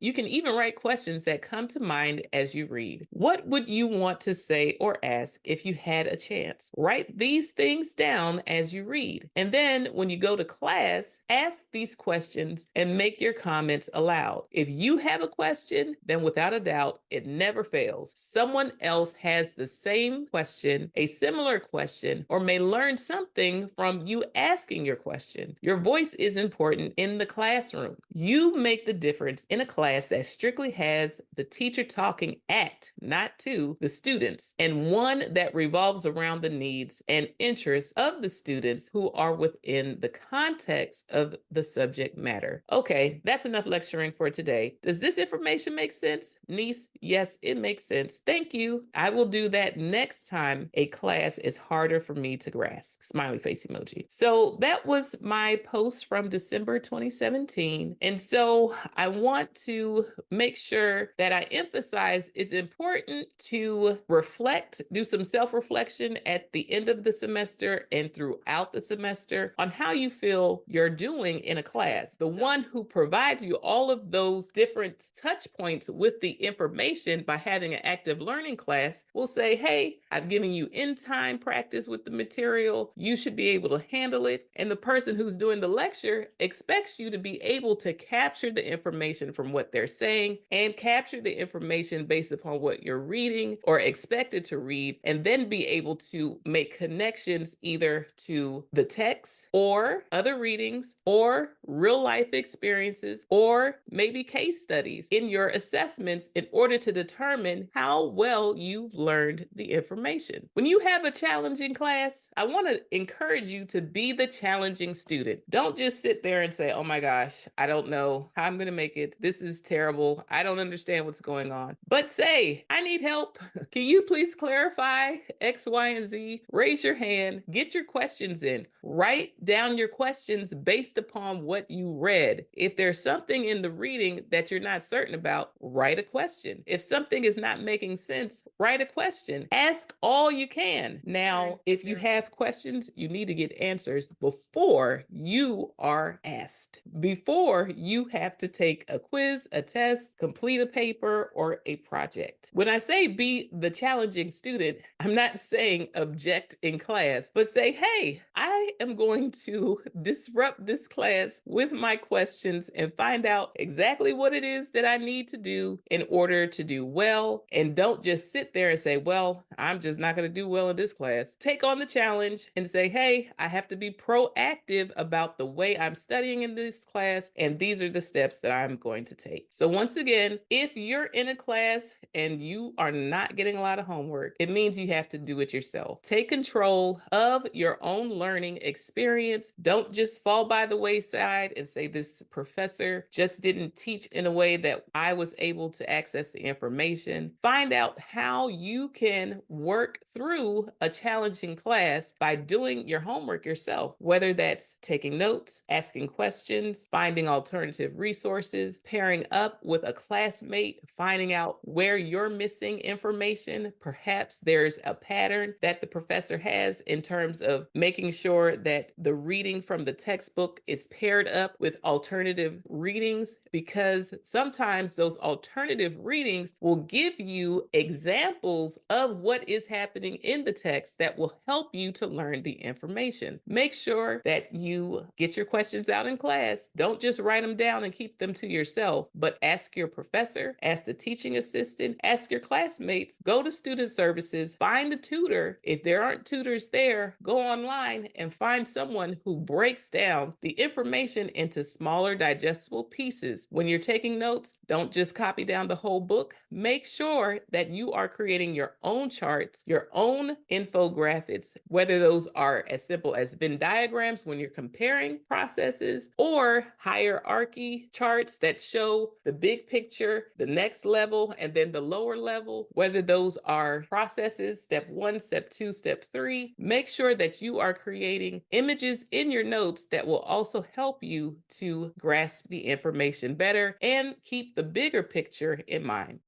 You can even write questions that come to mind as you read. What would you want to say or ask if you had a chance? Write these things down as you read. And then when you go to class, ask these questions and make your comments aloud. If you have a question, then without a doubt, it never fails. Someone else has the same question, a similar question, or may learn something from you asking your question. Your voice is important in the classroom. You make the difference in a class that strictly has the teacher talking at, not to, the students, and one that revolves around the needs and interests of the students who are within the context of the subject matter. Okay, that's enough lecturing for today. Does this information make sense, niece? Yes, it makes sense. Thank you. I will do that next time a class is harder for me to grasp. Smiley face emoji. So that was my post from December 2017. And so I want to make sure that I emphasize it's important to reflect, do some self-reflection at the end of the semester and throughout the semester on how you feel you're doing in a class. The one who provides you all of those different touch points with the information by having an active learning class will say, hey, I've given you in-time practice with the material. You should be able to handle it. And the person who's doing the lecture expects you to be able to capture the information from what they're saying and capture the information based upon what you're reading or expected to read, and then be able to make connections either to the text or other readings or real life experiences or maybe case studies in your assessments in order to determine how well you've learned the information. When you have a challenging class, I want to encourage you to be the challenging student. Don't just sit there and say, oh my gosh, I don't know how I'm going to make it. This is terrible. I don't understand what's going on. But say, I need help. Can you please clarify X, Y, and Z? Raise your hand. Get your questions in. Write down your questions based upon what you read. If there's something in the reading that you're not certain about, write a question. If something is not making sense, write a question. Ask all you can. Now, if you have questions, you need to get answers before you are asked, before you have to take a quiz, a test, complete a paper, or a project. When I say be the challenging student, I'm not saying object in class, but say, hey, I am going to disrupt this class with my questions and find out exactly what it is that I need to do in order to do well. And don't just sit there and say, well, I'm just not going to do well in this class. Take on the challenge and say, hey, I have to be proactive about the way I'm studying in this class, and these are the steps that I'm going to take. So once again, if you're in a class and you are not getting a lot of homework, it means you have to do it yourself. Take control of your own learning experience. Don't just fall by the wayside and say, this professor just didn't teach in a way that I was able to access the information. Find out how you can work through a challenging class by doing your homework yourself, whether that's taking notes, asking questions, finding alternative resources, pairing up with a classmate, finding out where you're missing information. Perhaps there's a pattern that the professor has in terms of making sure that the reading from the textbook is paired up with alternative readings, because sometimes those alternative readings will give you examples of what is happening in the text that will help you to learn the information. Make sure that you get your questions out in class. Don't just write them down and keep them to yourself, but ask your professor, ask the teaching assistant, ask your classmates, go to student services, find a tutor. If there aren't tutors there, go online and find someone who breaks down the information into smaller digestible pieces. When you're taking notes, don't just copy down the whole book. Make sure that you are creating your own charts, your own infographics, whether those are as simple as Venn diagrams when you're comparing processes, or hierarchy charts that show the big picture, the next level, and then the lower level, whether those are processes, step 1, step 2, step 3. Make sure that you are creating images in your notes that will also help you to grasp the information better and keep the bigger picture in mind.